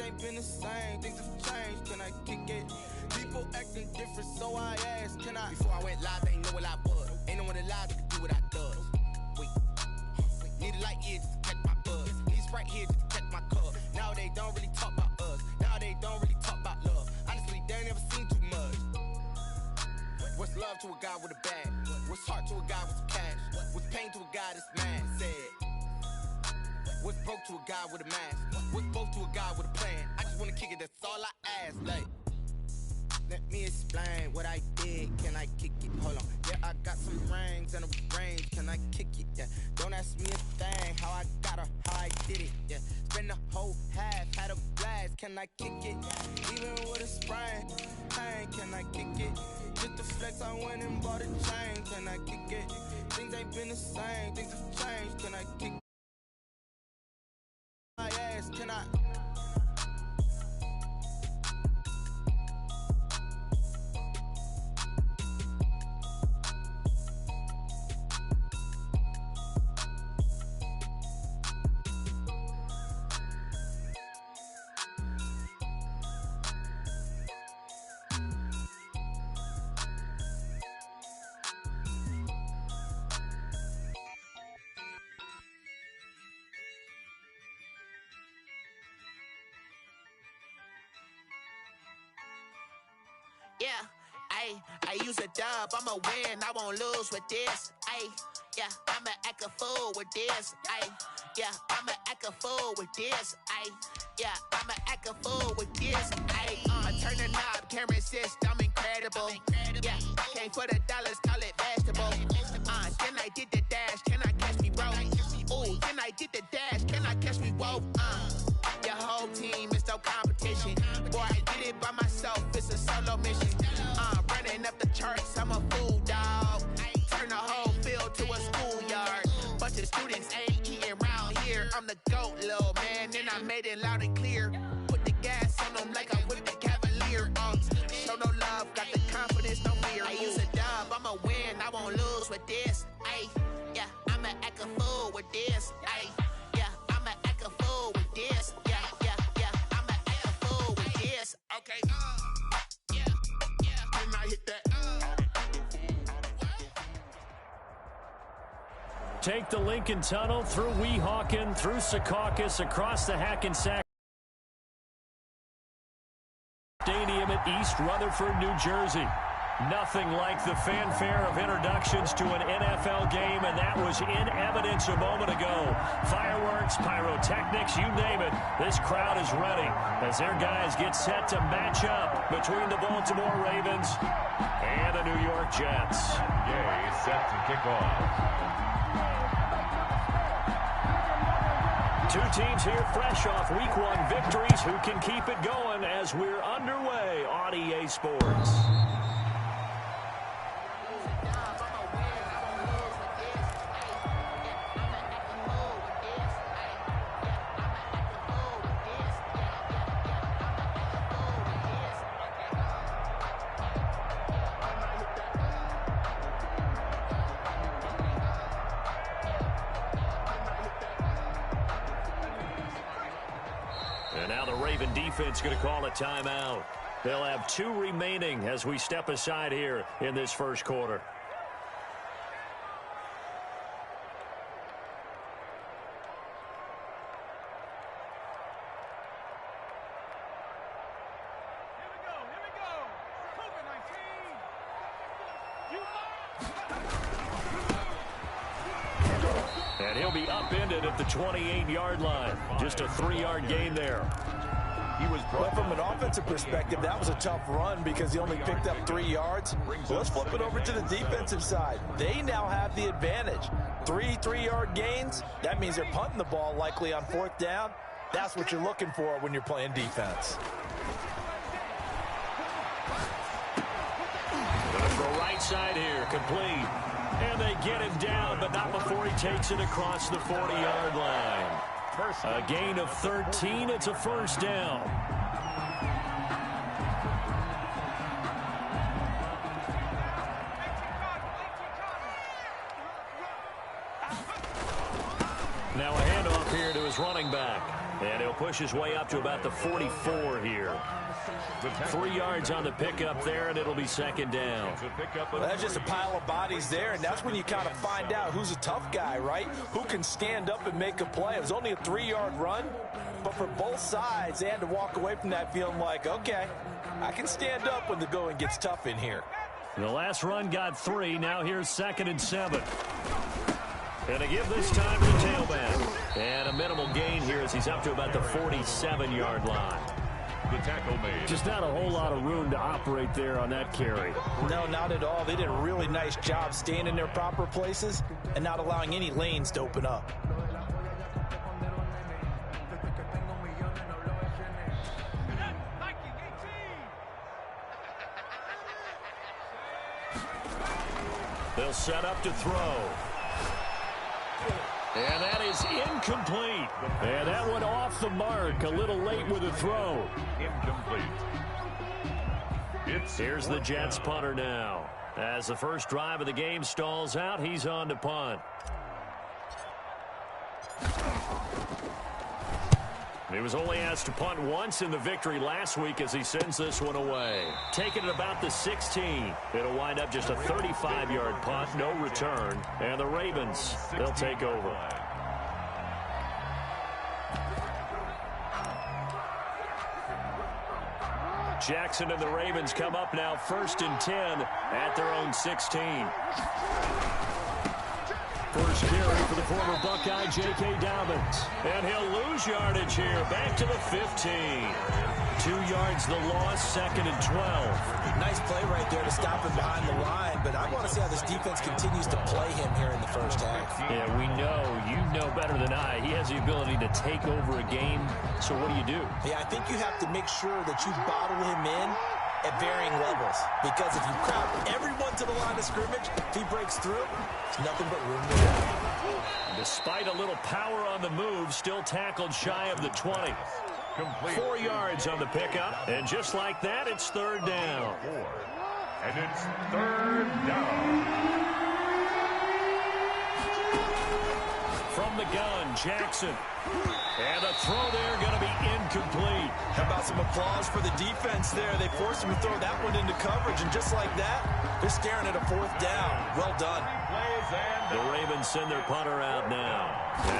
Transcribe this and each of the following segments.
ain't been the same, things have changed, can I kick it? People acting different, so I asked, can I? Before I went live, they ain't know what I was. Ain't no one alive that can do what I does. Wait, need a light here just to catch my buzz. Need a Sprite here just to catch my cup. Now they don't really talk about us. Now they don't really talk about love. Honestly, they ain't never seen too much. What's love to a guy with a bag? What's heart to a guy with some cash? What's pain to a guy that's mad? Said. What's broke to a guy with a mask? What's both to a guy with a plan? I just wanna kick it, that's all I ask. Like, let me explain what I did. Can I kick it? Hold on. Yeah, I got some rings and a range. Can I kick it? Yeah. Don't ask me a thing. How I got her, how I did it. Yeah. Spend the whole half, had a blast. Can I kick it? Even with a sprain. Pain, can I kick it? Just the flex, I went and bought a chain. Can I kick it? Things ain't been the same. Things have changed. Can I kick it? My ass, can I? Yeah, I use a dub, I'ma win, I won't lose with this. Yeah, I'ma act a fool with this. Yeah, I'ma act a fool with this. Yeah, I'ma act a fool with this. I turn the knob, can't resist, I'm incredible. Yeah, came for the dollars, call it vegetable. Then I did the dash, can I catch me, bro? Ooh, then I did the dash, can I catch me, whoa? Your whole team is no competition. Boy, I did it by myself, it's a solo mission. Running up the charts, I'm a fool, dog. Turn the whole field to a schoolyard. Bunch of students ain't eating round here. I'm the GOAT, little man, and I made it loud and clear. Put the gas on them like I whipped the Cavalier. Show no love, got the confidence, no fear. I use a dub, I'ma win, I won't lose with this. Yeah, I'ma act a fool with this. Yeah, I'ma act a fool with this. Yeah, I'ma act a fool with this. Okay, yeah, then I hit that. Take the Lincoln Tunnel through Weehawken, through Secaucus, across the Hackensack Stadium at East Rutherford, New Jersey. Nothing like the fanfare of introductions to an NFL game, and that was in evidence a moment ago. Fireworks, pyrotechnics, you name it. This crowd is ready as their guys get set to match up between the Baltimore Ravens and the New York Jets. Gay set to kick off. Two teams here fresh off Week 1 victories. Who can keep it going as we're underway on EA Sports? And now the Raven defense going to call a timeout. They'll have 2 remaining as we step aside here in this first quarter. And he'll be upended at the 28-yard line. Just a 3-yard gain there. But from an offensive perspective, that was a tough run because he only picked up 3 yards. So let's flip it over to the defensive side. They now have the advantage. 3-3-yard gains, that means they're punting the ball likely on 4th down. That's what you're looking for when you're playing defense. Gonna throw right side here, complete. And they get him down, but not before he takes it across the 40-yard line. A gain of 13. It's a first down. Now a handoff here to his running back. And he'll push his way up to about the 44 here. 3 yards on the pickup there, and it'll be second down. Well, that's just a pile of bodies there, and that's when you kind of find out who's a tough guy, right? Who can stand up and make a play. It was only a 3-yard run, but for both sides, they had to walk away from that feeling like, okay, I can stand up when the going gets tough in here. The last run got 3. Now here's 2nd and 7. And to give this time to the tailback. And a minimal gain here as he's up to about the 47-yard line. The tackle made. Just not a whole lot of room to operate there on that carry. No, not at all. They did a really nice job staying in their proper places and not allowing any lanes to open up. They'll set up to throw. And that is incomplete. And that one off the mark. A little late with the throw. Incomplete. Here's the Jets punter now. As the first drive of the game stalls out, he's on to punt. He was only asked to punt once in the victory last week as he sends this one away. Taking it about the 16. It'll wind up just a 35-yard punt, no return. And the Ravens, they'll take over. Jackson and the Ravens come up now 1st and 10 at their own 16. First carry for the former Buckeye, J.K. Dobbins. And he'll lose yardage here. Back to the 15. 2 yards the loss, 2nd and 12. Nice play right there to stop him behind the line, but I want to see how this defense continues to play him here in the first half. Yeah, we know. You know better than I. He has the ability to take over a game, so what do? Yeah, I think you have to make sure that you bottle him in at varying levels, because if you crowd everyone to the line of scrimmage, if he breaks through, there's nothing but room to go. Despite a little power on the move, still tackled shy of the 20. Complete. 4 yards on the pickup, and just like that, it's 3rd down. And it's 3rd down. From the gun, Jackson. And a throw there going to be incomplete. How about some applause for the defense there? They forced him to throw that one into coverage, and just like that, they're staring at a 4th down. Well done. The Ravens send their punter out now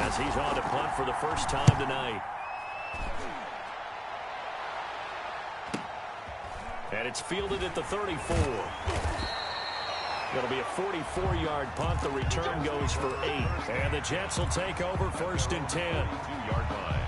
as he's on to punt for the first time tonight. And it's fielded at the 34. It'll be a 44-yard punt. The return goes for 8. And the Jets will take over 1st and 10. 2-yard line.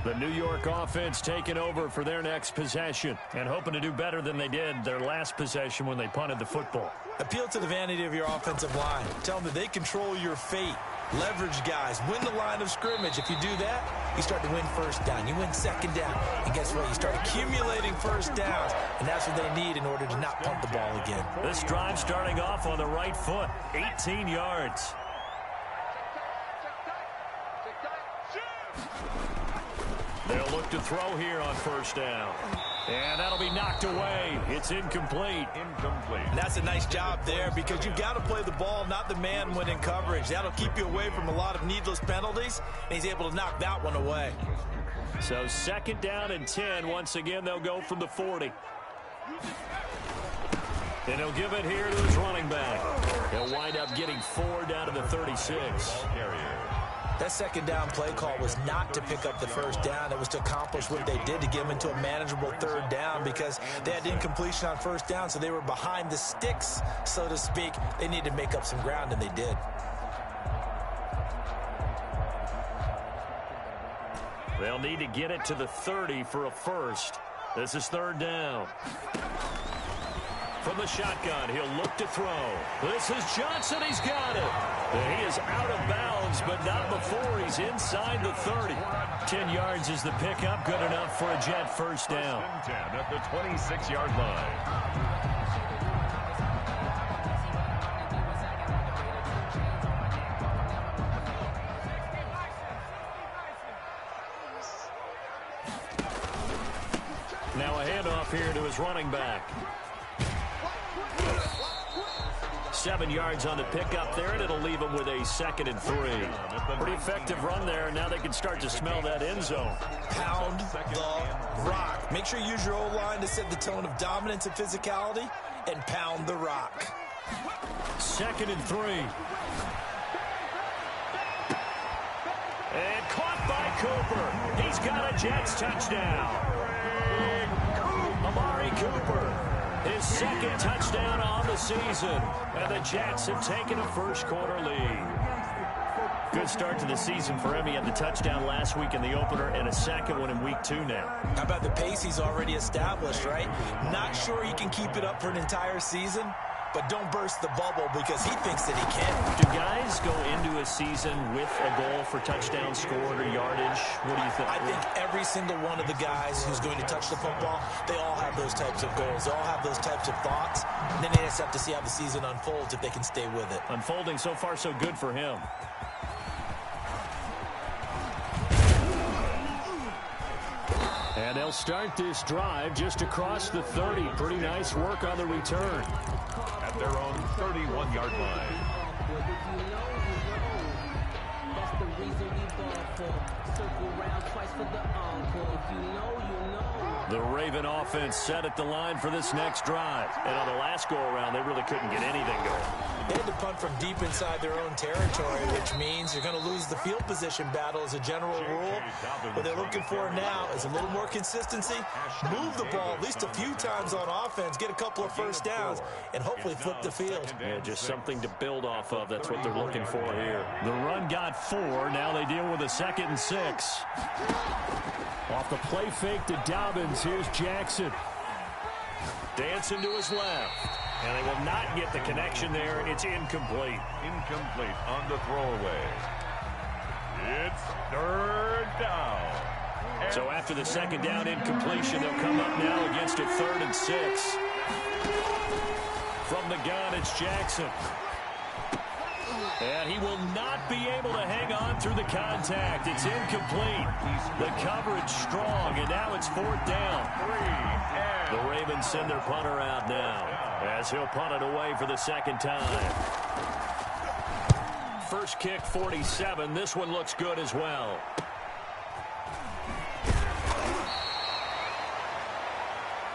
The New York offense taking over for their next possession and hoping to do better than they did their last possession when they punted the football. Appeal to the vanity of your offensive line. Tell them that they control your fate. Leverage guys. Win the line of scrimmage. If you do that, you start to win 1st down. You win 2nd down. And guess what? You start accumulating 1st downs. And that's what they need in order to not punt the ball again. This drive starting off on the right foot. 18 yards. They'll look to throw here on 1st down. And that'll be knocked away. It's incomplete. Incomplete. And that's a nice job there, because you've got to play the ball, not the man when in coverage. That'll keep you away from a lot of needless penalties, and he's able to knock that one away. So 2nd down and 10. Once again, they'll go from the 40. And he'll give it here to his running back. He'll wind up getting 4 down to the 36. Carrier. That 2nd down play call was not to pick up the 1st down. It was to accomplish what they did, to get them into a manageable 3rd down, because they had incompletion on 1st down, so they were behind the sticks, so to speak. They needed to make up some ground, and they did. They'll need to get it to the 30 for a first. This is 3rd down. From the shotgun, he'll look to throw. This is Johnson. He's got it. And he is out of bounds, but not before he's inside the 30. 10 yards is the pickup. Good enough for a Jet 1st down. 10 at the 26-yard line. Now a handoff here to his running back. 7 yards on the pickup there, and it'll leave them with a 2nd and 3. Pretty effective run there. Now they can start to smell that end zone. Pound the rock. Make sure you use your O-line to set the tone of dominance and physicality, and pound the rock. 2nd and 3. And caught by Cooper. He's got a Jets touchdown. Amari Cooper, his 2nd touchdown on the season. And the Jets have taken a first-quarter lead. Good start to the season for him. He had the touchdown last week in the opener and a 2nd one in week 2 now. How about the pace he's already established, right? Not sure he can keep it up for an entire season, but don't burst the bubble because he thinks that he can. Do guys go into a season with a goal for touchdown scored or yardage? What do you think? I think every single one of the guys who's going to touch the football, they all have those types of goals. They all have those types of thoughts. And then they just have to see how the season unfolds if they can stay with it. Unfolding so far so good for him. And they'll start this drive just across the 30. Pretty nice work on the return. At their own 31-yard line. The Raven offense set at the line for this next drive. And on the last go-around, they really couldn't get anything going. They had to punt from deep inside their own territory, which means you're going to lose the field position battle as a general rule. What they're looking for now is a little more consistency, move the ball at least a few times on offense, get a couple of first downs, and hopefully flip the field. Yeah, just something to build off of. That's what they're looking for here. The run got 4. Now they deal with a 2nd and 6. Off the play fake to Dobbins. Here's Jackson. Dancing to his left. And they will not get the connection there. It's incomplete. Incomplete on the throwaway. It's 3rd down. So after the 2nd down incompletion, they'll come up now against a 3rd and 6. From the gun, it's Jackson. And he will not be able to hang on through the contact. It's incomplete. The coverage strong, and now it's 4th down. The Ravens send their punter out now as he'll punt it away for the 2nd time. First kick, 47. This one looks good as well.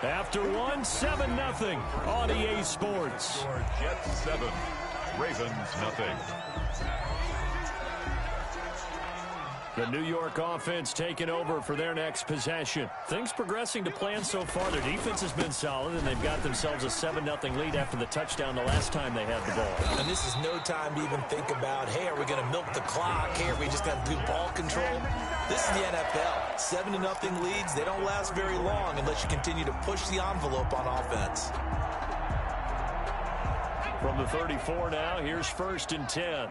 After one, 7-0 on EA Sports. Jets 7, Ravens nothing. The New York offense taking over for their next possession. Things progressing to plan so far. Their defense has been solid, and they've got themselves a 7-0 lead after the touchdown the last time they had the ball. And this is no time to even think about, hey, are we going to milk the clock? Hey, are we just going to do ball control? This is the NFL. 7-0 leads, they don't last very long unless you continue to push the envelope on offense. From the 34 now, here's 1st and 10.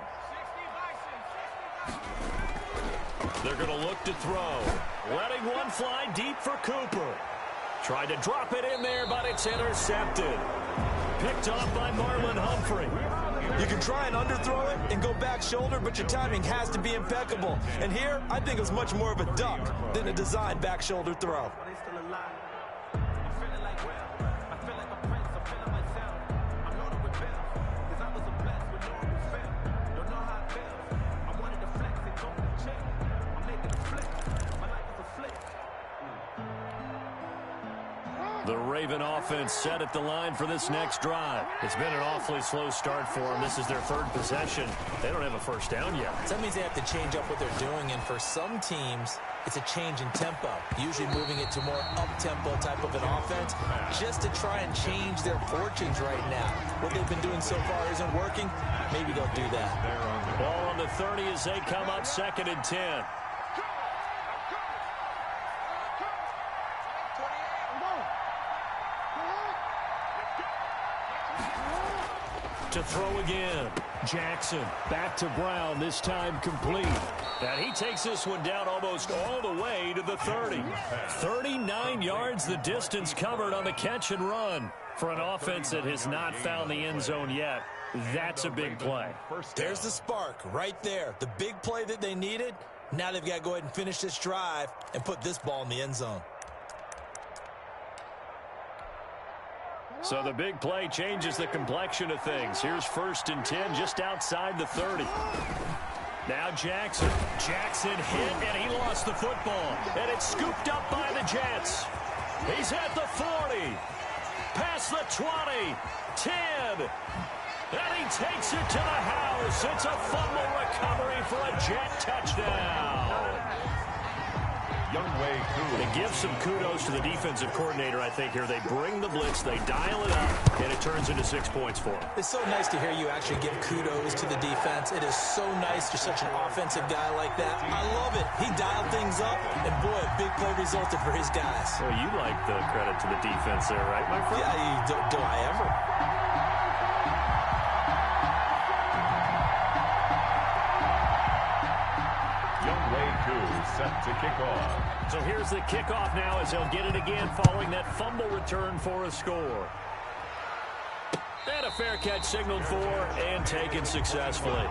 They're going to look to throw. Letting one fly deep for Cooper. Tried to drop it in there, but it's intercepted. Picked off by Marlon Humphrey. You can try and underthrow it and go back shoulder, but your timing has to be impeccable. And here, I think it's much more of a duck than a designed back shoulder throw. The Raven offense set at the line for this next drive. It's been an awfully slow start for them. This is their 3rd possession. They don't have a first down yet. So that means they have to change up what they're doing, and for some teams, it's a change in tempo, usually moving it to more up-tempo type of an offense, just to try and change their fortunes right now. What they've been doing so far isn't working. Maybe they'll do that. Ball on the 30 as they come up 2nd and 10. To throw again. Jackson back to Brown, this time complete. And he takes this one down almost all the way to the 30. 39 yards the distance covered on the catch and run. For an offense that has not found the end zone yet, that's a big play. There's the spark right there. The big play that they needed. Now they've got to go ahead and finish this drive and put this ball in the end zone. So the big play changes the complexion of things. Here's 1st and 10 just outside the 30. Now Jackson. Jackson hit, and he lost the football. And it's scooped up by the Jets. He's at the 40. Past the 20. 10. And he takes it to the house. It's a fumble recovery for a Jet touchdown. To give some kudos to the defensive coordinator, I think, here. They bring the blitz, they dial it up, and it turns into 6 points for them. It's so nice to hear you actually give kudos to the defense. It is so nice. You're such an offensive guy like that. I love it. He dialed things up, and boy, a big play resulted for his guys. Well, you like the credit to the defense there, right, my friend? Yeah, do I ever? Set to kick off. So here's the kickoff now as he'll get it again following that fumble return for a score. And a fair catch signaled for and taken successfully.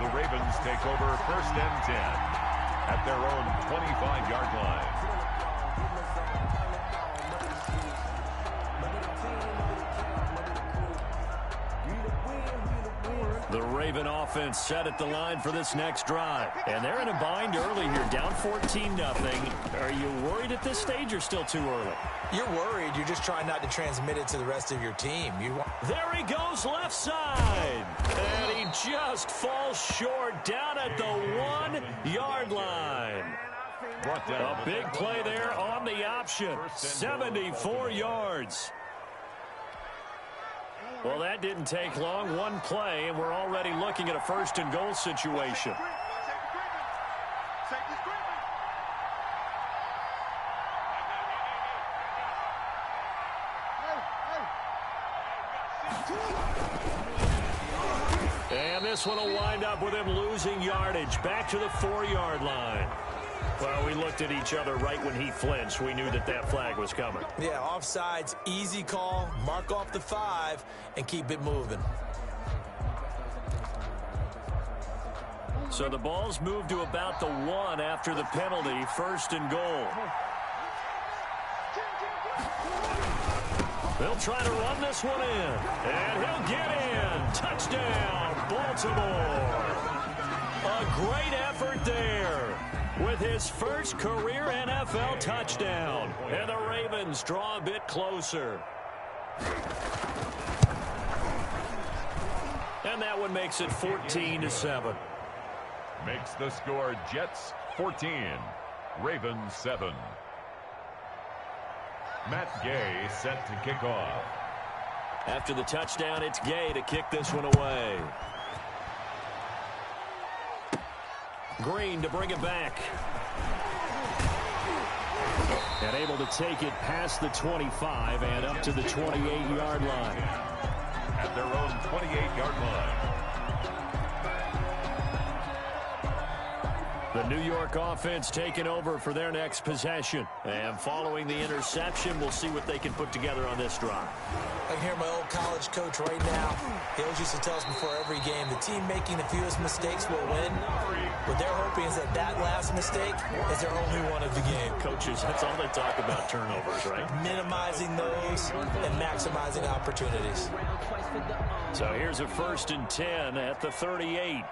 The Ravens take over 1st and 10 at their own 25-yard line. The Raven offense set at the line for this next drive. And they're in a bind early here, down 14-0. Are you worried at this stage or still too early? You're worried. You're just trying not to transmit it to the rest of your team. There he goes left side. And he just falls short down at the 1-yard line. A big play there on the option. 74 yards. Well, that didn't take long. One play, and we're already looking at a 1st and goal situation. And this one will wind up with him losing yardage. Back to the 4-yard line. Well, we looked at each other right when he flinched. We knew that that flag was coming. Yeah, offsides, easy call. Mark off the 5 and keep it moving. So the ball's moved to about the 1 after the penalty. 1st and goal. They'll try to run this one in. And he'll get in. Touchdown, Baltimore. A great effort there with his first career NFL touchdown. And the Ravens draw a bit closer. And that one makes it 14-7. Makes the score Jets 14, Ravens 7. Matt Gay set to kick off. After the touchdown, it's Gay to kick this one away. Green to bring it back. And able to take it past the 25 and up to the 28-yard line. At their own 28-yard line. The New York offense taking over for their next possession. And following the interception, we'll see what they can put together on this drive. I can hear my old college coach right now. He always used to tell us before every game, the team making the fewest mistakes will win. What they're hoping is that that last mistake is their only one of the game. Coaches, that's all they talk about, turnovers, right? Minimizing those and maximizing opportunities. So here's a 1st and 10 at the 38.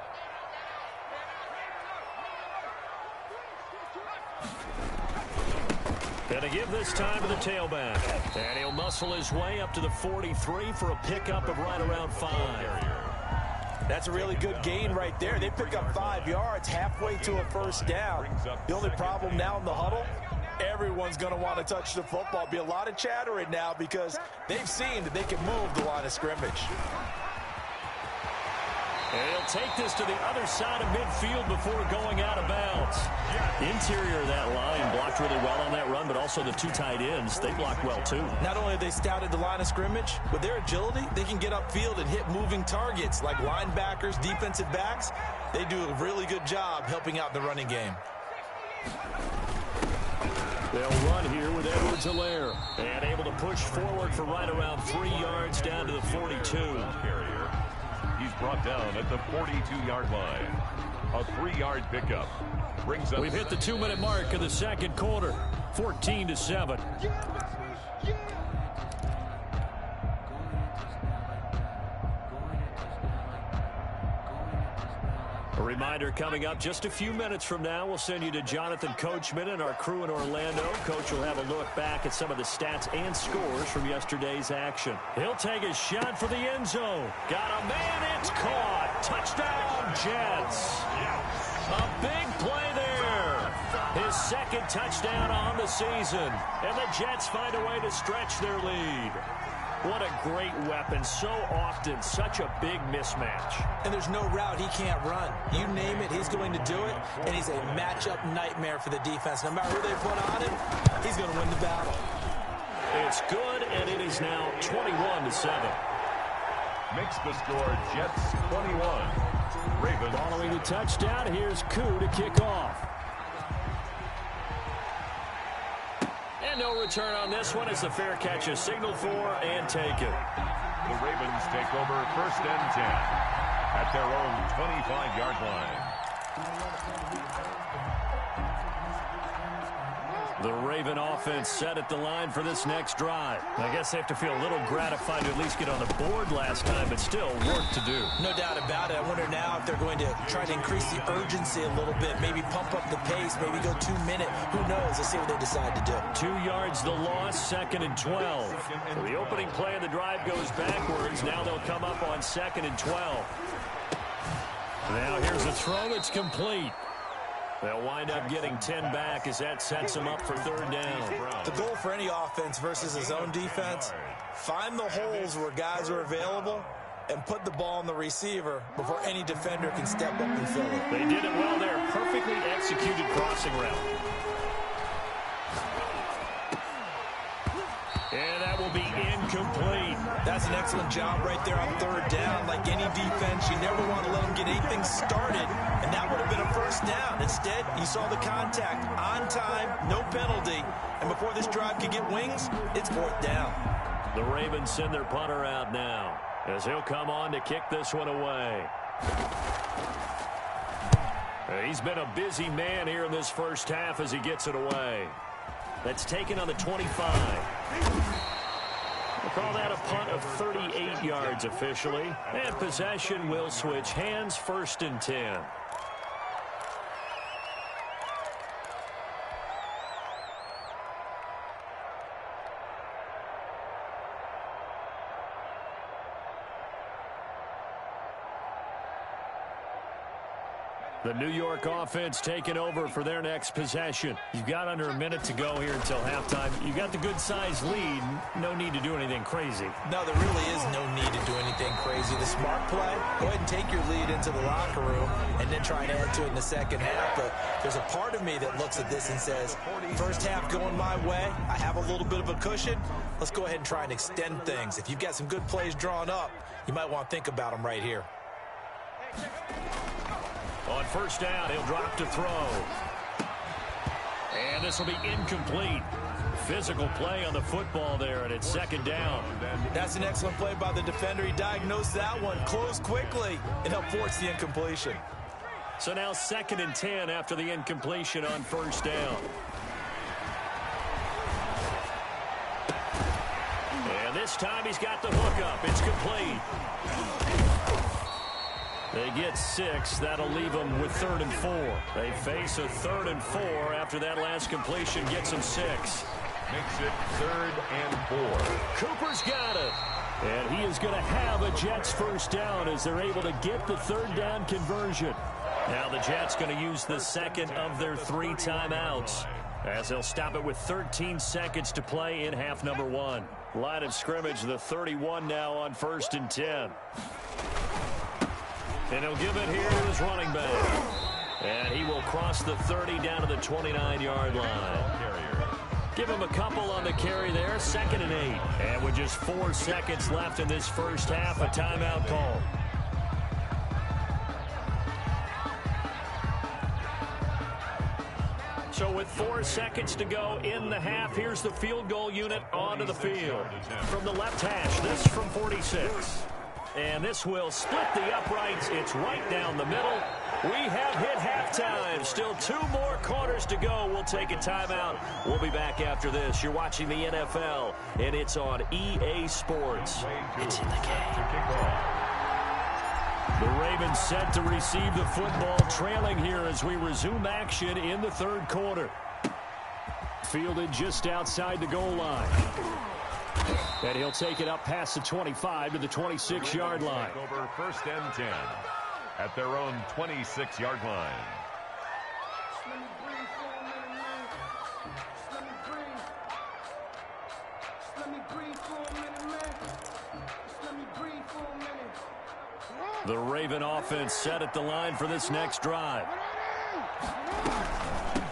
Gonna give this time to the tailback. And he'll muscle his way up to the 43 for a pickup of right around 5. That's a really good gain right there. They pick up 5 yards halfway to a 1st down. The only problem now in the huddle, everyone's going to want to touch the football. Be a lot of chattering now because they've seen that they can move the line of scrimmage. And he'll take this to the other side of midfield before going out of bounds. Interior of that line blocked really well on that run, but also the 2 tight ends, they blocked well too. Not only have they scouted the line of scrimmage, with their agility, they can get upfield and hit moving targets like linebackers, defensive backs. They do a really good job helping out the running game. They'll run here with Edwards-Helaire. And able to push forward for right around 3 yards down to the 42. He's brought down at the 42-yard line. A 3-yard pickup. Brings up. We've hit the 2-minute mark of the second quarter. 14-7. reminder, coming up just a few minutes from now, we'll send you to Jonathan Coachman and our crew in Orlando. Coach will have a look back at some of the stats and scores from yesterday's action. He'll take a shot for the end zone. Got a man, it's caught. Touchdown, Jets. A big play there. His second touchdown on the season. And the Jets find a way to stretch their lead. What a great weapon. So often, such a big mismatch. And there's no route he can't run. You name it, he's going to do it. And he's a matchup nightmare for the defense. No matter who they put on him, he's going to win the battle. It's good, and it is now 21-7. Makes the score Jets 21. Ravens. Following the touchdown, here's Koo to kick off. And no return on this one as the fair catch is signaled for and taken. The Ravens take over 1st and 10 at their own 25-yard line. The Raven offense set at the line for this next drive. I guess they have to feel a little gratified to at least get on the board last time, but still work to do. No doubt about it. I wonder now if they're going to try to increase the urgency a little bit, maybe pump up the pace, maybe go 2-minute. Who knows? Let's see what they decide to do. 2 yards the loss, 2nd and 12. So the opening play of the drive goes backwards. Now they'll come up on 2nd and 12. Now here's a throw that's complete. They'll wind up getting 10 back as that sets them up for 3rd down. The goal for any offense versus his own defense, find the holes where guys are available and put the ball on the receiver before any defender can step up and fill it. They did it well there. Perfectly executed crossing route. And that will be incomplete. That's an excellent job right there on 3rd down. Like any defense, you never want to let them get anything started, and that would have been a 1st down. Instead, you saw the contact on time, no penalty, and before this drive could get wings, it's 4th down. The Ravens send their punter out now as he'll come on to kick this one away. He's been a busy man here in this first half as he gets it away. That's taken on the 25. We'll call that a punt of 38 yards officially. And possession will switch hands, 1st and 10. The New York offense taking over for their next possession. You've got under a minute to go here until halftime. You got the good-sized lead. No need to do anything crazy. No, there really is no need to do anything crazy. The smart play, go ahead and take your lead into the locker room and then try and add to it in the second half. But there's a part of me that looks at this and says, first half going my way, I have a little bit of a cushion. Let's go ahead and try and extend things. If you've got some good plays drawn up, you might want to think about them right here. On 1st down, he'll drop to throw. And this will be incomplete. Physical play on the football there, and it's 2nd down. That's an excellent play by the defender. He diagnosed that one, closed quickly, and helped force the incompletion. So now 2nd and 10 after the incompletion on 1st down. And this time he's got the hook up. It's complete. They get 6. That'll leave them with 3rd and 4. They face a 3rd and 4 after that last completion gets them 6. Makes it 3rd and 4. Cooper's got it. And he is going to have a Jets 1st down as they're able to get the 3rd down conversion. Now the Jets going to use the 2nd of their 3 timeouts as they'll stop it with 13 seconds to play in half number 1. Line of scrimmage, the 31 now on 1st and 10. And he'll give it here to his running back. And he will cross the 30 down to the 29-yard line. Give him a couple on the carry there, 2nd and 8. And with just 4 seconds left in this first half, a timeout call. So with 4 seconds to go in the half, here's the field goal unit onto the field. From the left hash, this from 46. And this will split the uprights. It's right down the middle. We have hit halftime. Still 2 more quarters to go. We'll take a timeout. We'll be back after this. You're watching the NFL, and it's on EA Sports. It's in the game. The Ravens set to receive the football, trailing here as we resume action in the third quarter. Fielded just outside the goal line. And he'll take it up past the 25 to the 26-yard line. Over 1st and 10 at their own 26-yard line. The Raven offense set at the line for this next drive.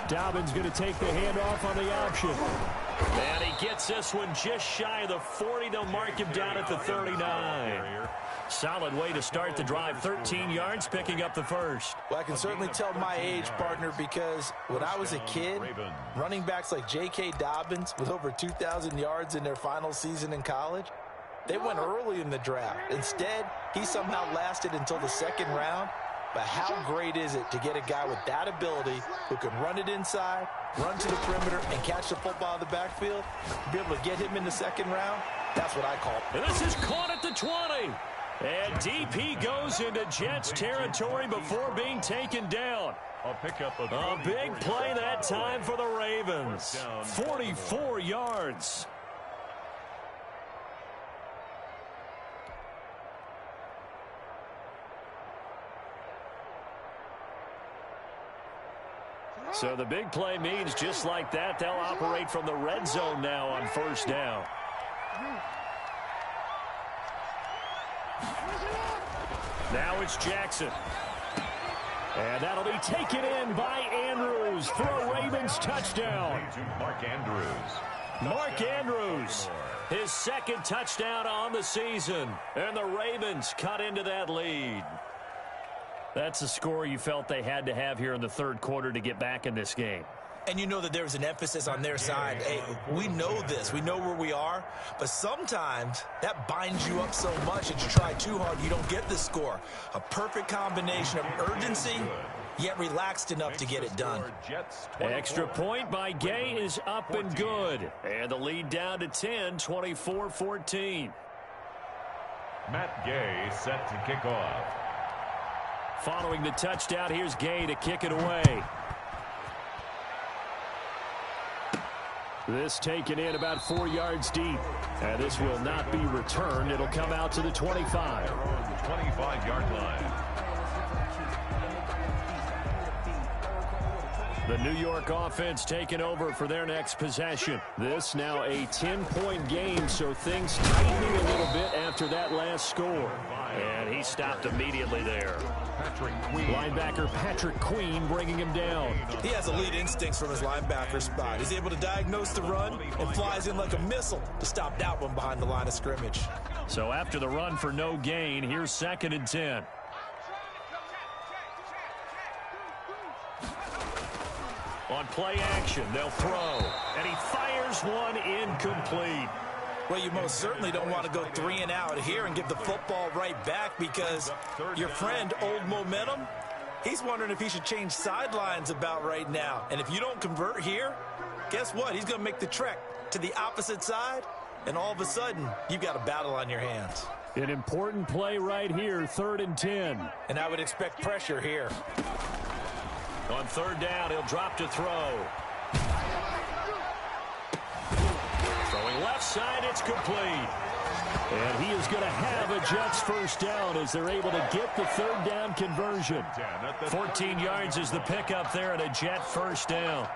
Dobbins going to take the handoff on the option. And he gets this one just shy of the 40. They'll mark him down at the 39. Solid way to start the drive. 13 yards, picking up the first. Well, I can certainly tell my age, partner, because when I was a kid, running backs like J.K. Dobbins with over 2,000 yards in their final season in college, they went early in the draft. Instead, he somehow lasted until the second round. But how great is it to get a guy with that ability who can run it inside, run to the perimeter, and catch the football in the backfield? Be able to get him in the second round? That's what I call it. And this is caught at the 20. And DP goes into Jets territory before being taken down. A big play that time for the Ravens. 44 yards. So the big play means just like that, they'll operate from the red zone now on first down. Now it's Jackson. And that'll be taken in by Andrews for a Ravens touchdown. Mark Andrews, his second touchdown on the season. And the Ravens cut into that lead. That's a score you felt they had to have here in the third quarter to get back in this game. And you know that there's an emphasis on their side. Hey, we know this. We know where we are. But sometimes that binds you up so much that you try too hard, you don't get the score. A perfect combination of urgency, yet relaxed enough to get it done. Extra point by Gay is up and good. And the lead down to 10, 24-14. Matt Gay set to kick off. Following the touchdown, here's Gay to kick it away. This taken in about 4 yards deep. And this will not be returned. It'll come out to the 25. 25-yard line. The New York offense taking over for their next possession. This now a 10-point game, so things tightening a little bit after that last score. And he stopped immediately there. Linebacker Patrick Queen bringing him down. He has elite instincts from his linebacker spot. He's able to diagnose the run and flies in like a missile to stop that one behind the line of scrimmage. So after the run for no gain, here's 2nd and 10. On play action, they'll throw. And he fires one incomplete. Well, you most certainly don't want to go 3 and out here and give the football right back, because your friend, Old Momentum, he's wondering if he should change sidelines about right now. And if you don't convert here, guess what? He's going to make the trek to the opposite side, and all of a sudden, you've got a battle on your hands. An important play right here, 3rd and 10. And I would expect pressure here. On 3rd down, he'll drop to throw. Throwing left side, it's complete. And he is going to have a Jets first down as they're able to get the 3rd down conversion. 14 yards is the pickup there and a Jet first down.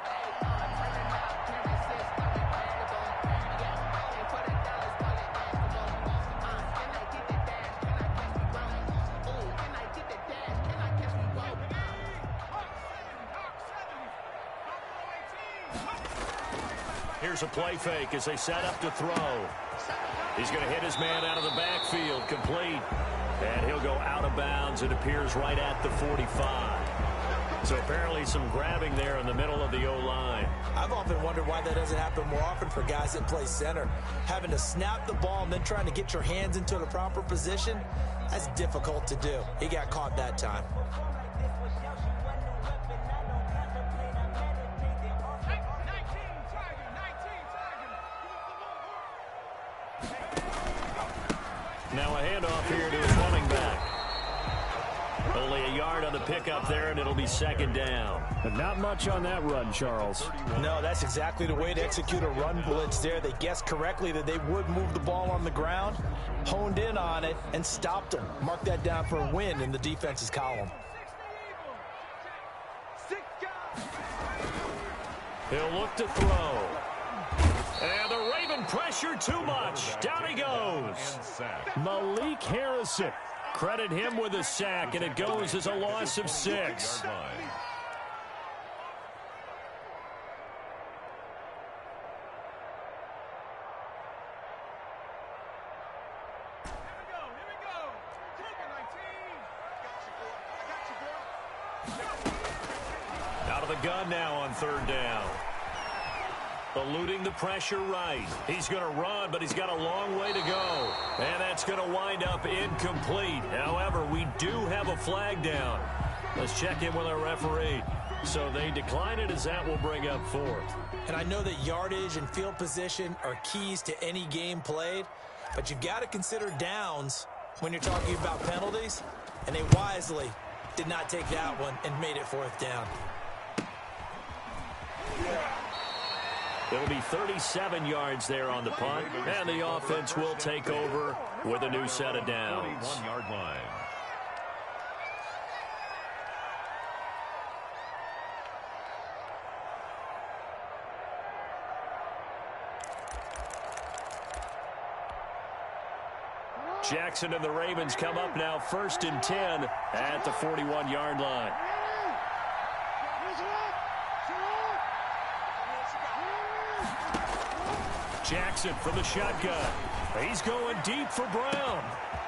Here's a play fake as they set up to throw. He's going to hit his man out of the backfield, complete. And he'll go out of bounds. It appears right at the 45. So apparently some grabbing there in the middle of the O-line. I've often wondered why that doesn't happen more often for guys that play center. Having to snap the ball and then trying to get your hands into the proper position, that's difficult to do. He got caught that time. Now a handoff here to his running back. Only a yard on the pickup there, and it'll be second down. But not much on that run, Charles. No, that's exactly the way to execute a run blitz there. They guessed correctly that they would move the ball on the ground, honed in on it, and stopped them. Mark that down for a win in the defense's column. He'll look to throw. And the Raven pressure too much. Down he goes. Malik Harrison. Credit him with a sack, and it goes as a loss of 6. Out of the gun now on third down. Eluding the pressure right. He's going to run, but he's got a long way to go. And that's going to wind up incomplete. However, we do have a flag down. Let's check in with our referee. So they decline it, as that will bring up fourth. And I know that yardage and field position are keys to any game played, but you've got to consider downs when you're talking about penalties, and they wisely did not take that one and made it fourth down. It'll be 37 yards there on the punt, and the offense will take over with a new set of downs. 41-yard line. Jackson and the Ravens come up now 1st and 10 at the 41-yard line. Jackson from the shotgun. He's going deep for Brown.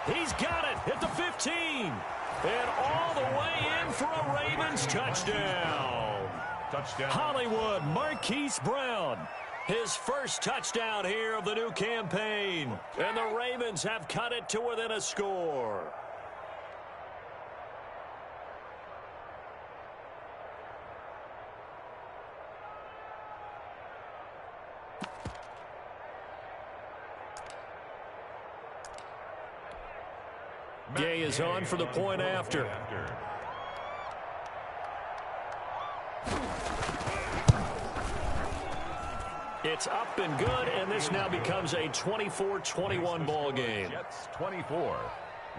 He's got it at the 15. And all the way in for a Ravens touchdown. Hollywood Marquise Brown. His first touchdown here of the new campaign. And the Ravens have cut it to within a score. Gay is on for the point after. It's up and good, and this now becomes a 24-21 ball game. Jets 24,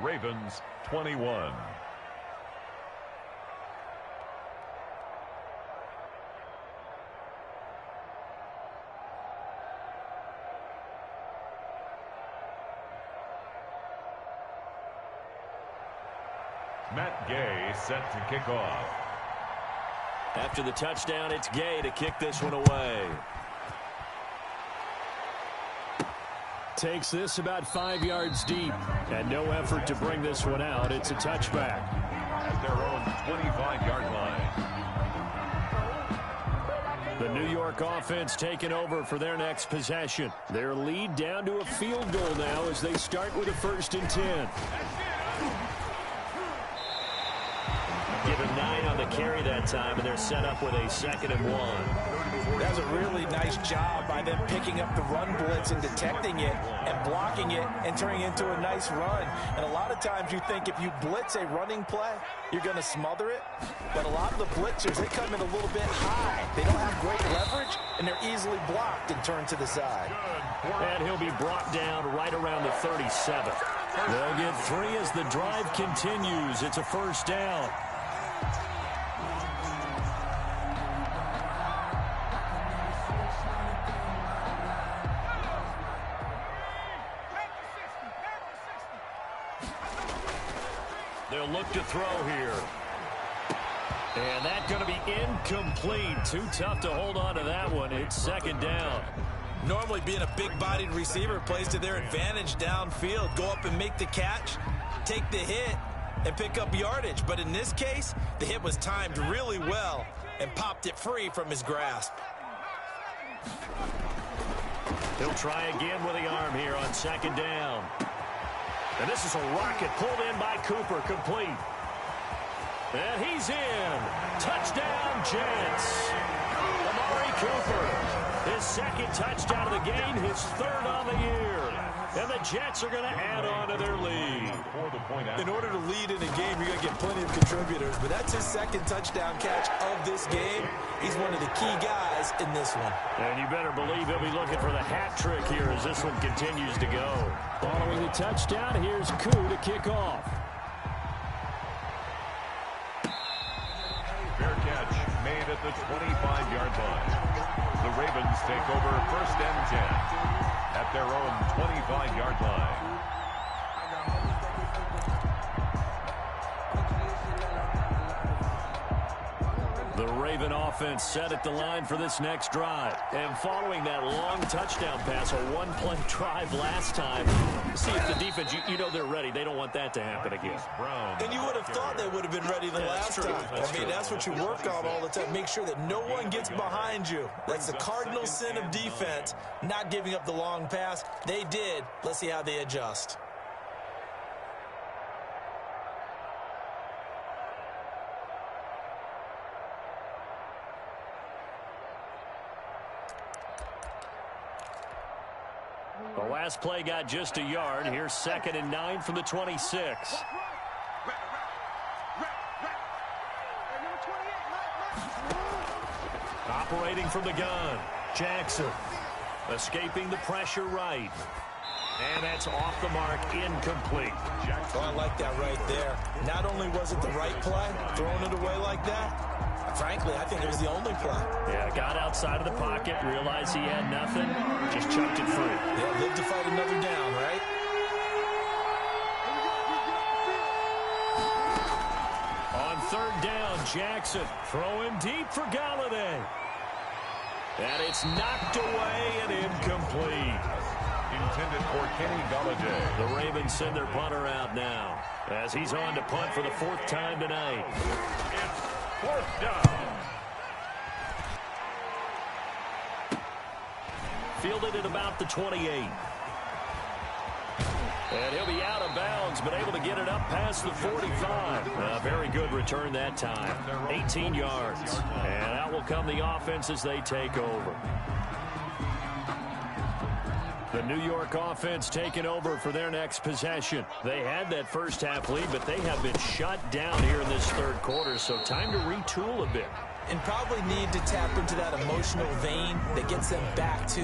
Ravens 21. Matt Gay set to kick off. After the touchdown, it's Gay to kick this one away. Takes this about 5 yards deep. And no effort to bring this one out. It's a touchback. At their own 25-yard line. The New York offense taking over for their next possession. Their lead down to a field goal now as they start with a 1st and 10. Give him 9 on the carry that time, and they're set up with a 2nd and 1. That was a really nice job by them picking up the run blitz and detecting it and blocking it and turning it into a nice run. And a lot of times you think if you blitz a running play, you're going to smother it. But a lot of the blitzers, they come in a little bit high. They don't have great leverage, and they're easily blocked and turned to the side. And he'll be brought down right around the 37. They'll get 3 as the drive continues. It's a 1st down. They'll look to throw here. And that's going to be incomplete. Too tough to hold on to that one. It's 2nd down. Normally being a big-bodied receiver plays to their advantage downfield. Go up and make the catch, take the hit, and pick up yardage. But in this case, the hit was timed really well and popped it free from his grasp. He'll try again with the arm here on 2nd down. And this is a rocket pulled in by Cooper, complete. And he's in. Touchdown, Jets. Amari Cooper, his 2nd touchdown of the game, his 3rd on the year. And the Jets are going to add on to their lead. In order to lead in a game, you're going to get plenty of contributors, but that's his second touchdown catch of this game. He's one of the key guys in this one. And you better believe he'll be looking for the hat trick here as this one continues to go. Following the touchdown, here's Koo to kick off. Fair catch made at the 25-yard line. The Ravens take over 1st and 10 at their own 25-yard line. The Raven offense set at the line for this next drive. And following that long touchdown pass, a one-play drive last time, see if the defense, you know they're ready. They don't want that to happen again. And you would have thought they would have been ready the last time. That's what you work on all the time. Make sure that no one gets behind you. That's the cardinal sin of defense, not giving up the long pass. They did. Let's see how they adjust. The last play got just a yard. Here's 2nd and 9 from the 26. Operating from the gun, Jackson. Escaping the pressure right. And that's off the mark, incomplete. Oh, I like that right there. Not only was it the right play, throwing it away like that, frankly, I think it was the only play. Yeah, got outside of the pocket, realized he had nothing, just chucked it free. Yeah, live to fight another down, right? On 3rd down, Jackson throwing deep for Galladay. And it's knocked away and incomplete. Intended for Kenny Galladay. The Ravens send their punter out now as he's on to punt for the 4th time tonight. It's 4th down. Fielded at about the 28. And he'll be out of bounds, but able to get it up past the 45. A very good return that time. 18 yards. And out will come the offense as they take over. The New York offense taking over for their next possession. They had that first half lead, but they have been shut down here in this 3rd quarter, so time to retool a bit. And probably need to tap into that emotional vein that gets them back to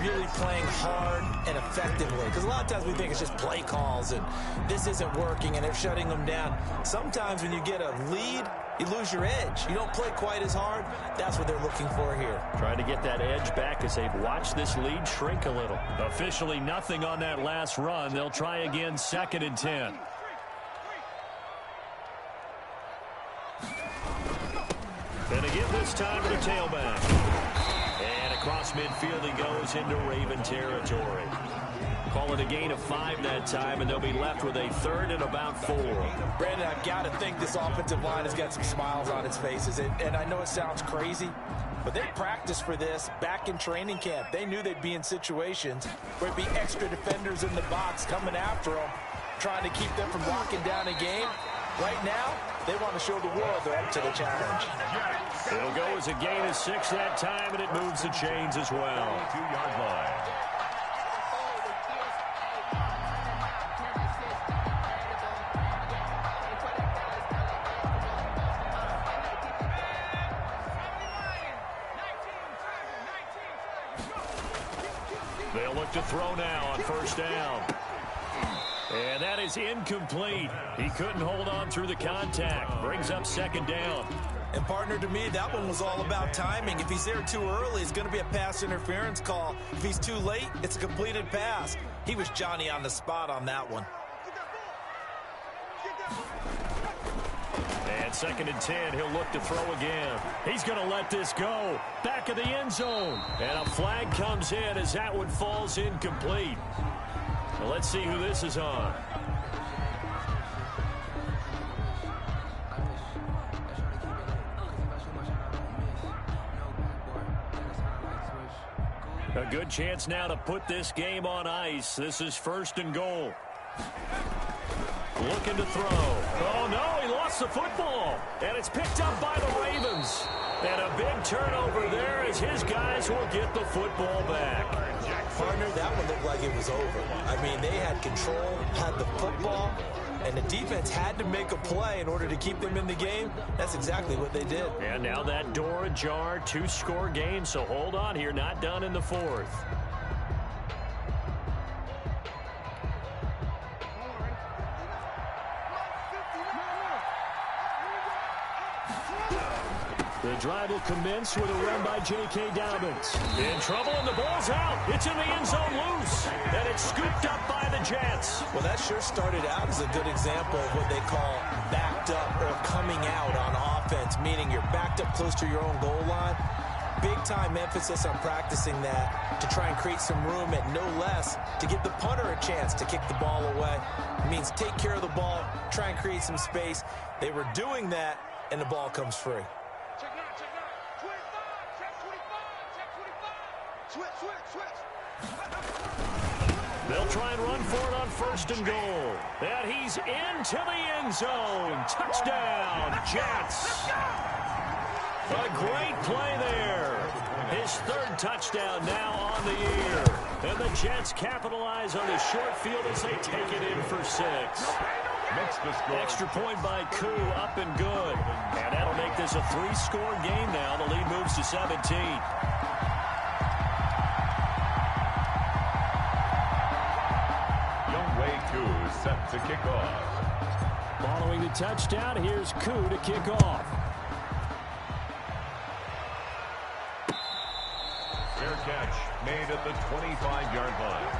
really playing hard and effectively. Because a lot of times we think it's just play calls and this isn't working and they're shutting them down. Sometimes when you get a lead, you lose your edge. You don't play quite as hard. That's what they're looking for here. Trying to get that edge back as they've watched this lead shrink a little. Officially nothing on that last run. They'll try again, 2nd and 10. And again this time to the tailback. And across midfield he goes into Raven territory. Call it a gain of 5 that time, and they'll be left with a 3rd and about 4. Brandon, I've got to think this offensive line has got some smiles on its faces. And I know it sounds crazy, but they practiced for this back in training camp. They knew they'd be in situations where it'd be extra defenders in the box coming after them, trying to keep them from locking down a game. Right now, they want to show the world they're up to the challenge. It'll go as a gain of 6 that time, and it moves the chains as well. 2-yard line. They'll look to throw now on 1st down. And that is incomplete. He couldn't hold on through the contact. Brings up 2nd down. And, partner, to me, that one was all about timing. If he's there too early, it's going to be a pass interference call. If he's too late, it's a completed pass. He was Johnny on the spot on that one. And 2nd and 10, he'll look to throw again. He's going to let this go. Back of the end zone. And a flag comes in as that one falls incomplete. Well, let's see who this is on. A good chance now to put this game on ice. This is 1st and goal. looking to throw. Oh, no, he lost the football. And it's picked up by the Ravens. And a big turnover there as his guys will get the football back. Partner, that one looked like it was over. I mean, they had control, had the football, and the defense had to make a play in order to keep them in the game. That's exactly what they did. And now that door ajar, 2-score game, so hold on here, not done in the fourth. The drive will commence with a run by J.K. Dobbins. In trouble, and the ball's out. It's in the end zone loose, and it's scooped up by the Jets. Well, that sure started out as a good example of what they call backed up or coming out on offense, meaning you're backed up close to your own goal line. Big-time emphasis on practicing that to try and create some room at no less to give the punter a chance to kick the ball away. It means take care of the ball, try and create some space. They were doing that, and the ball comes free. They'll try and run for it on 1st and goal. And he's into the end zone. Touchdown, Jets. A great play there. His 3rd touchdown now on the year. And the Jets capitalize on the short field as they take it in for 6. Extra point by Koo, up and good. And that'll make this a 3-score game now. The lead moves to 17. Set to kick off. Following the touchdown, here's Koo to kick off. Fair catch made at the 25-yard line.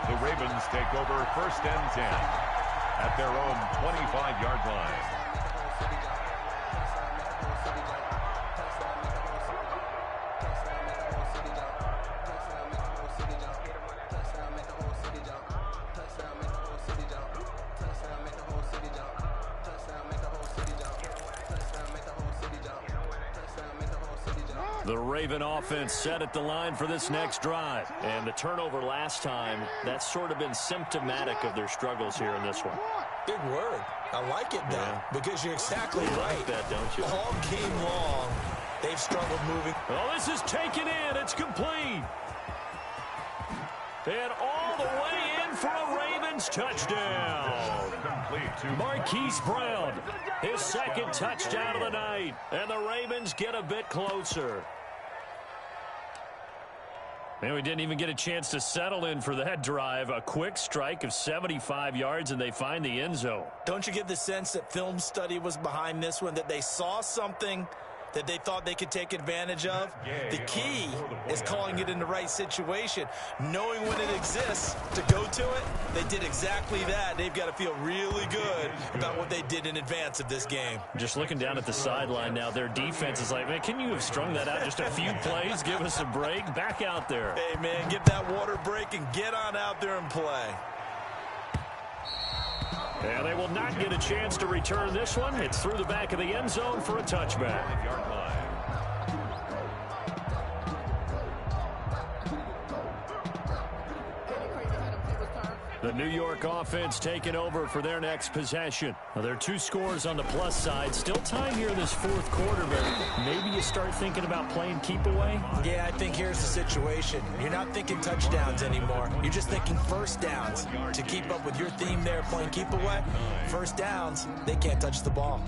The Ravens take over 1st and 10 at their own 25-yard line. The Raven offense set at the line for this next drive. And the turnover last time, that's sort of been symptomatic of their struggles here in this one. Big word. I like it, though, because you're exactly right. You like that, don't you? All game long, they've struggled moving. Oh, this is taken in. It's complete. And all the way in for a Ravens touchdown. Marquise Brown, his 2nd touchdown of the night. And the Ravens get a bit closer. Man, we didn't even get a chance to settle in for that drive. A quick strike of 75 yards, and they find the end zone. Don't you get the sense that film study was behind this one, that they saw something that they thought they could take advantage of? The key is calling it in the right situation, knowing when it exists to go to it. They did exactly that. They've got to feel really good about what they did in advance of this game. Just looking down at the sideline now, their defense is like, man, can you have strung that out just a few plays? Give us a break. Back out there. Hey, man, give that water break and get on out there and play. And they will not get a chance to return this one. It's through the back of the end zone for a touchback. The New York offense taking over for their next possession. Now, there are 2 scores on the plus side. Still time here in this 4th quarter, but maybe you start thinking about playing keep away? Yeah, I think here's the situation. You're not thinking touchdowns anymore. You're just thinking 1st downs. To keep up with your theme there, playing keep away, 1st downs, they can't touch the ball.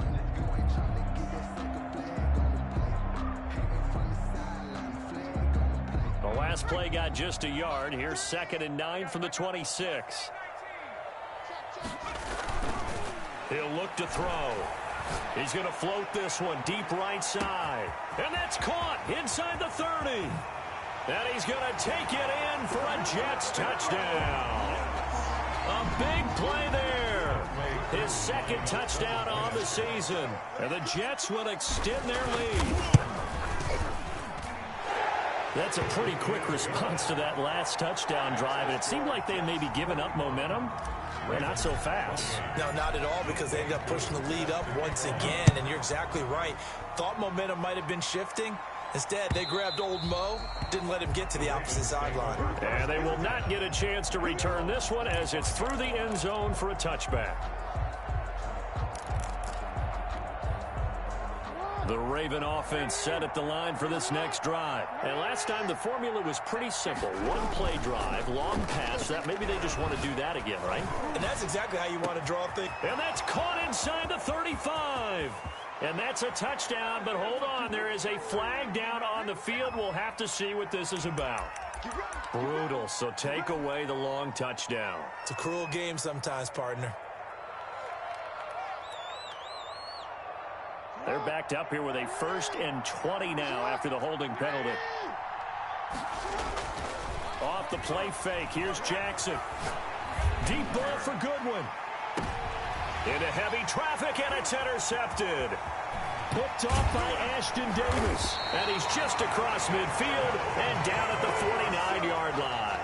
The last play got just a yard. Here's 2nd and 9 from the 26. He'll look to throw. He's going to float this one deep right side. And that's caught inside the 30. And he's going to take it in for a Jets touchdown. A big play there. His 2nd touchdown on the season. And the Jets will extend their lead. That's a pretty quick response to that last touchdown drive. And it seemed like they had maybe given up momentum. Well, not so fast. No, not at all, because they ended up pushing the lead up once again. And you're exactly right. Thought momentum might have been shifting. Instead, they grabbed old Mo, didn't let him get to the opposite sideline. And they will not get a chance to return this one as it's through the end zone for a touchback. The Raven offense set at the line for this next drive. And last time the formula was pretty simple. One play drive, long pass. That maybe they just want to do that again, right? And that's exactly how you want to draw things. And that's caught inside the 35. And that's a touchdown, but hold on. There is a flag down on the field. We'll have to see what this is about. Brutal, so take away the long touchdown. It's a cruel game sometimes, partner. They're backed up here with a 1st and 20 now after the holding penalty. Off the play fake, here's Jackson. Deep ball for Goodwin. Into heavy traffic, and it's intercepted. Picked off by Ashton Davis. And he's just across midfield and down at the 49-yard line.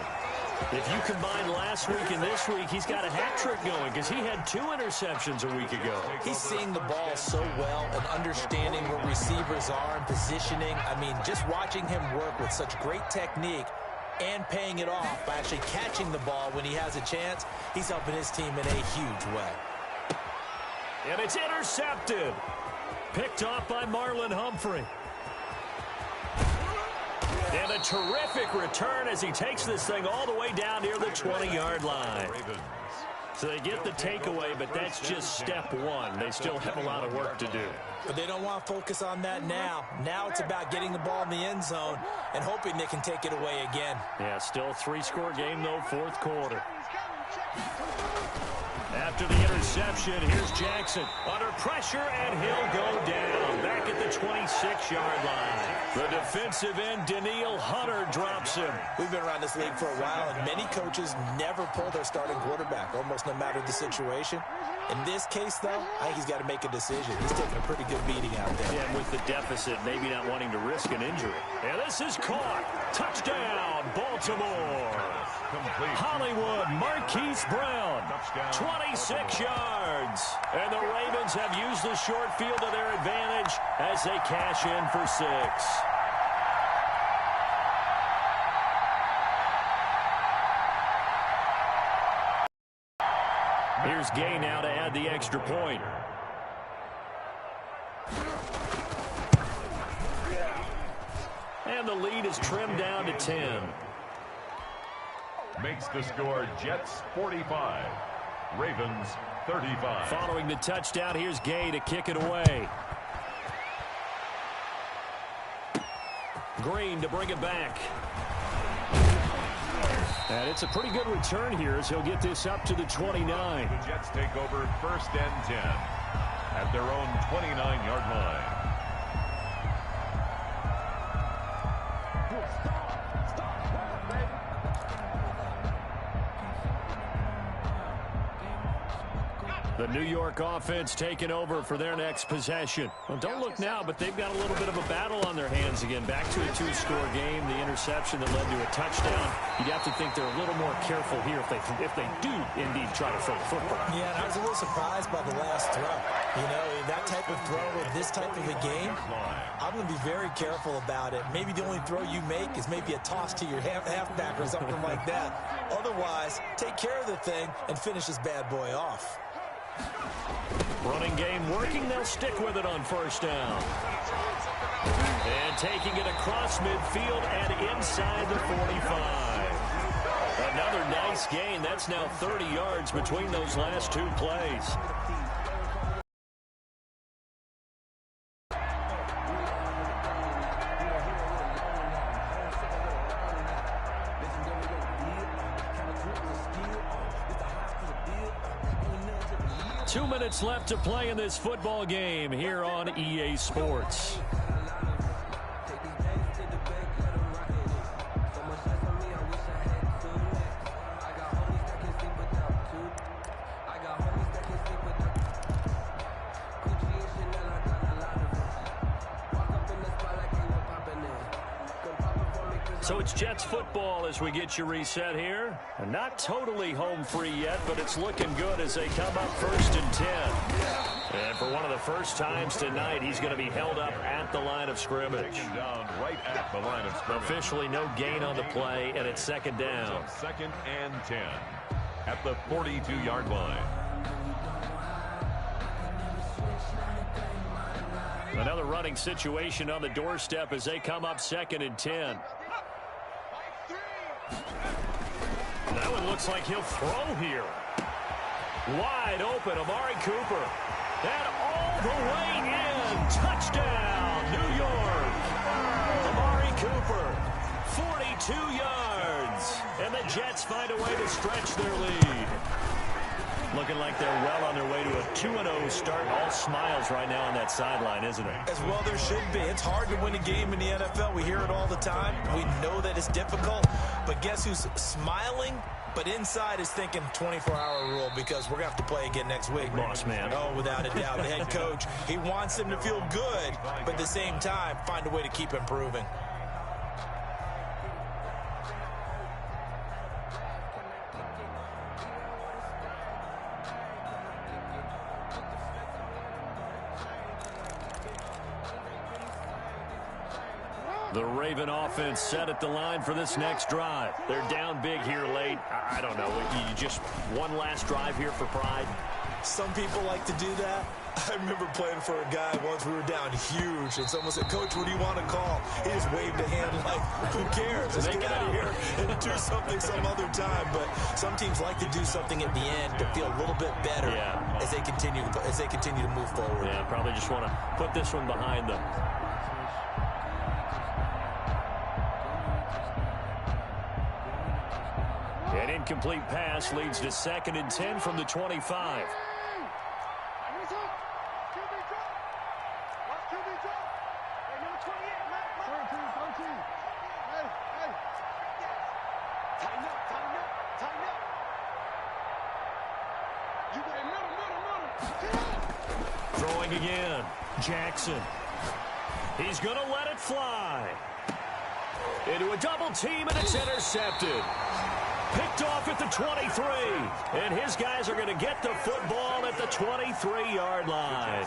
If you combine last week and this week, he's got a hat trick going because he had 2 interceptions a week ago. He's seeing the ball so well and understanding where receivers are and positioning. I mean, just watching him work with such great technique and paying it off by actually catching the ball when he has a chance, he's helping his team in a huge way. And it's intercepted. Picked off by Marlon Humphrey. And a terrific return as he takes this thing all the way down near the 20-yard line. So they get the takeaway, but that's just step one. They still have a lot of work to do. But they don't want to focus on that now. Now it's about getting the ball in the end zone and hoping they can take it away again. Yeah, still 3-score game, though, 4th quarter. After the interception, here's Jackson. Under pressure, and he'll go down. Back at the 26-yard line. The defensive end, Daniil Hunter, drops him. We've been around this league for a while, and many coaches never pull their starting quarterback, almost no matter the situation. In this case, though, I think he's got to make a decision. He's taking a pretty good beating out there. Yeah, and with the deficit, maybe not wanting to risk an injury. And this is caught. Touchdown, Baltimore. Complete. Hollywood, Marquise Brown, 26 yards. And the Ravens have used the short field to their advantage as they cash in for 6. Here's Gay now to add the extra point. And the lead is trimmed down to 10. Makes the score Jets 45, Ravens 35. Following the touchdown, here's Gay to kick it away. Green to bring it back. And it's a pretty good return here as he'll get this up to the 29. The Jets take over 1st and 10 at their own 29-yard line. The New York offense taking over for their next possession. Well, don't look now, but they've got a little bit of a battle on their hands again. Back to a 2-score game. The interception that led to a touchdown. You'd have to think they're a little more careful here if they do indeed try to throw the football. Yeah, and I was a little surprised by the last throw. You know, that type of throw with this type of a game, I'm going to be very careful about it. Maybe the only throw you make is maybe a toss to your halfback or something like that. Otherwise, take care of the thing and finish this bad boy off. Running game working. They'll stick with it on 1st down. And taking it across midfield and inside the 45. Another nice gain. That's now 30 yards between those last 2 plays. Two minutes left to play in this football game here on EA Sports. So it's Jets football as we get you reset here. And not totally home free yet, but it's looking good as they come up 1st and 10. And for one of the first times tonight, he's going to be held up at the line of scrimmage. Taken down right at the line of scrimmage. Officially no gain on the play, and it's 2nd down. 2nd and 10 at the 42-yard line. Another running situation on the doorstep as they come up 2nd and 10. That one looks like he'll throw here. Wide open, Amari Cooper. And all the way in. Touchdown, New York. Amari Cooper, 42 yards. And the Jets find a way to stretch their lead. Looking like they're well on their way to a 2-0 start. All smiles right now on that sideline, isn't it? As well there should be. It's hard to win a game in the NFL. We hear it all the time. We know that it's difficult. But guess who's smiling? But inside is thinking 24-hour rule because we're going to have to play again next week. Boss man. Oh, without a doubt. The head coach, he wants them to feel good, but at the same time, find a way to keep improving. The Raven offense set at the line for this next drive. They're down big here late. I don't know. You just one last drive here for pride? Some people like to do that. I remember playing for a guy once. We were down huge, and someone said, "Coach, what do you want to call?" He just waved a hand like, "Who cares? Let's get out of here and do something some other time." But some teams like to do something at the end to feel a little bit better as they continue to move forward. Yeah, probably just want to put this one behind them. An incomplete pass leads to 2nd and 10 from the 25. Throwing again. Jackson. He's going to let it fly. Into a double team, and it's intercepted. Picked off at the 23. And his guys are going to get the football at the 23-yard line.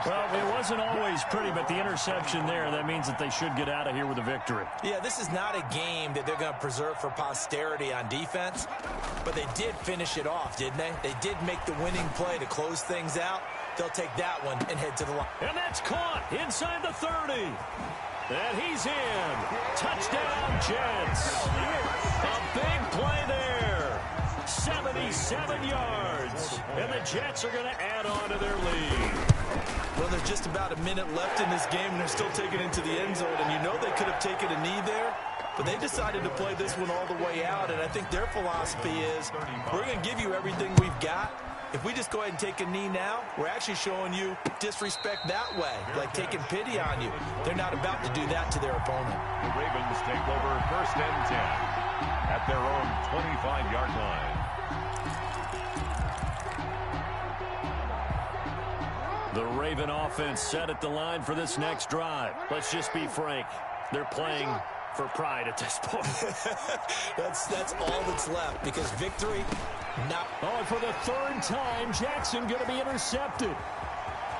Well, it wasn't always pretty, but the interception there, that means that they should get out of here with a victory. Yeah, this is not a game that they're going to preserve for posterity on defense, but they did finish it off, didn't they? They did make the winning play to close things out. They'll take that one and head to the line. And that's caught inside the 30. And he's in. Touchdown, Jets. A big play there. 77 yards. And the Jets are going to add on to their lead. Well, there's just about a minute left in this game, and they're still taking it into the end zone. And you know they could have taken a knee there, but they decided to play this one all the way out. And I think their philosophy is, we're going to give you everything we've got. If we just go ahead and take a knee now, we're actually showing you disrespect that way, like taking pity on you. They're not about to do that to their opponent. The Ravens take over 1st and 10 at their own 25-yard line. The Raven offense set at the line for this next drive. Let's just be frank. They're playing for pride at this point. That's all that's left, because victory, not. Oh, and for the 3rd time, Jackson going to be intercepted.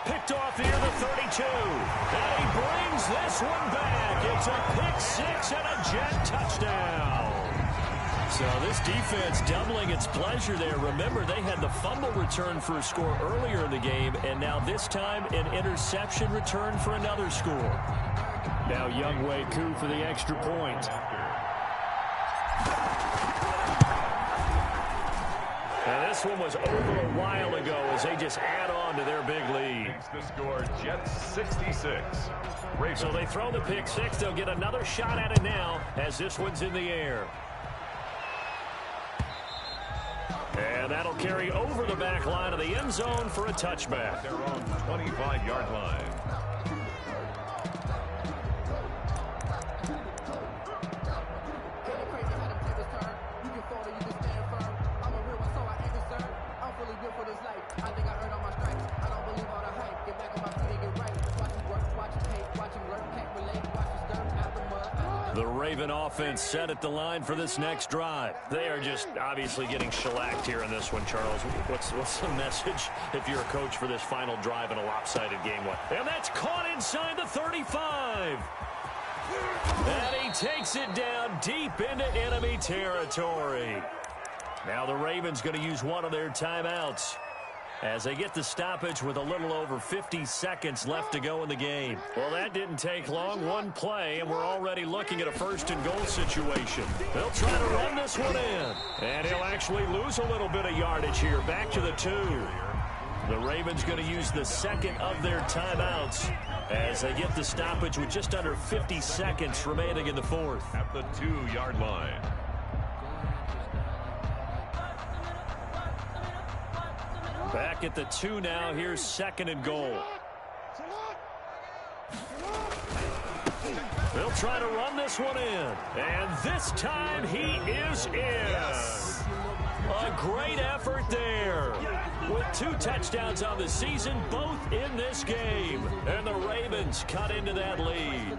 Picked off near the 32. And he brings this one back. It's a pick-6 and a Jet touchdown. So this defense doubling its pleasure there. Remember, they had the fumble return for a score earlier in the game, and now this time an interception return for another score. Now Younghoe Koo for the extra point. Now this one was over a while ago as they just add on to their big lead. Makes the score Jets 66. Ravens. So they throw the pick-6. They'll get another shot at it now as this one's in the air. And that'll carry over the back line of the end zone for a touchback. Their own 25-yard line. The Raven offense set at the line for this next drive. They are just obviously getting shellacked here in this one, Charles. What's the message if you're a coach for this final drive in a lopsided game? And that's caught inside the 35. And he takes it down deep into enemy territory. Now the Ravens going to use one of their timeouts. as they get the stoppage with a little over 50 seconds left to go in the game. Well, that didn't take long. One play, and we're already looking at a first-and-goal situation. They'll try to run this one in, and he'll actually lose a little bit of yardage here. Back to the 2. The Ravens going to use the second of their timeouts as they get the stoppage with just under 50 seconds remaining in the fourth. At the 2-yard line. Back at the 2 now. Here's second and goal. They'll try to run this one in. And this time he is in. Yes. A great effort there. With 2 touchdowns on the season, both in this game. And the Ravens cut into that lead.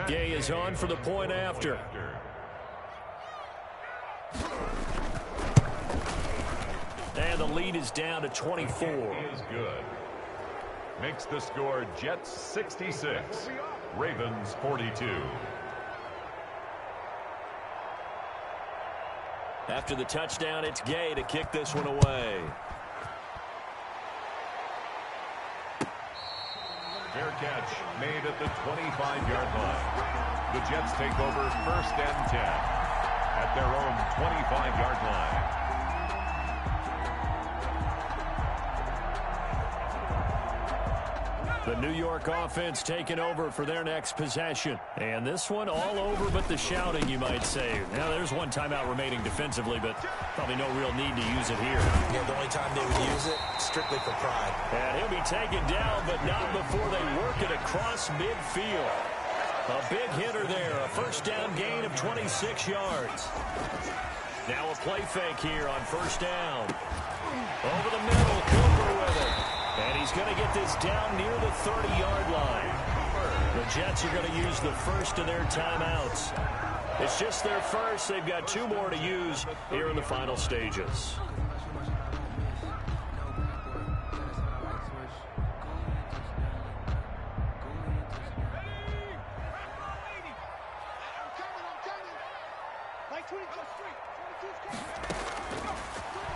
Gay is on for the point after. And the lead is down to 24. Is good. Makes the score Jets 66, Ravens 42. After the touchdown, it's Gay to kick this one away. Fair catch made at the 25-yard line. The Jets take over first and 10 at their own 25-yard line. The New York offense taking over for their next possession. And this one all over but the shouting, you might say. Now, there's one timeout remaining defensively, but probably no real need to use it here. Yeah, the only time they would use it, strictly for pride. And he'll be taken down, but not before they work it across midfield. A big hitter there, a first down gain of 26 yards. Now a play fake here on first down. Over the middle, Cooper with it. And he's going to get this down near the 30-yard line. The Jets are going to use the first of their timeouts. It's just their first. They've got 2 more to use here in the final stages.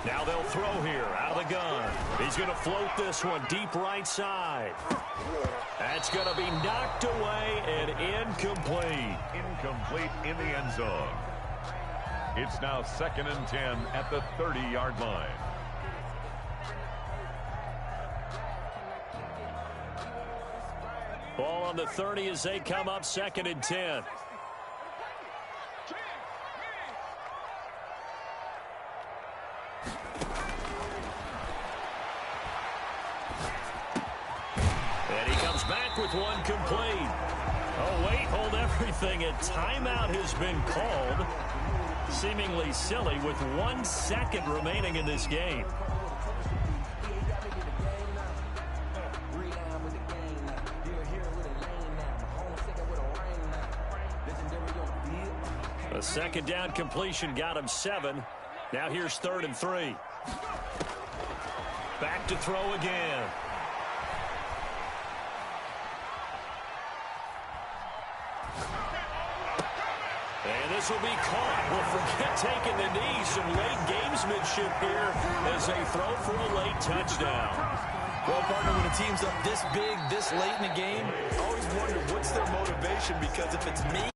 Now they'll throw here out of the gun. He's going to float this one deep right side. That's going to be knocked away and incomplete. Incomplete in the end zone. It's now 2nd and 10 at the 30-yard line. Ball on the 30 as they come up 2nd and 10. Back with one complete. Oh, wait, hold everything. A timeout has been called. Seemingly silly with 1 second remaining in this game. A second down completion got him 7. Now here's 3rd and 3. Back to throw again. And this will be caught. Well, forget taking the knee. Some late gamesmanship here as they throw for a late touchdown. Well, partner, when a team's up this big, this late in the game, I always wonder what's their motivation, because if it's me,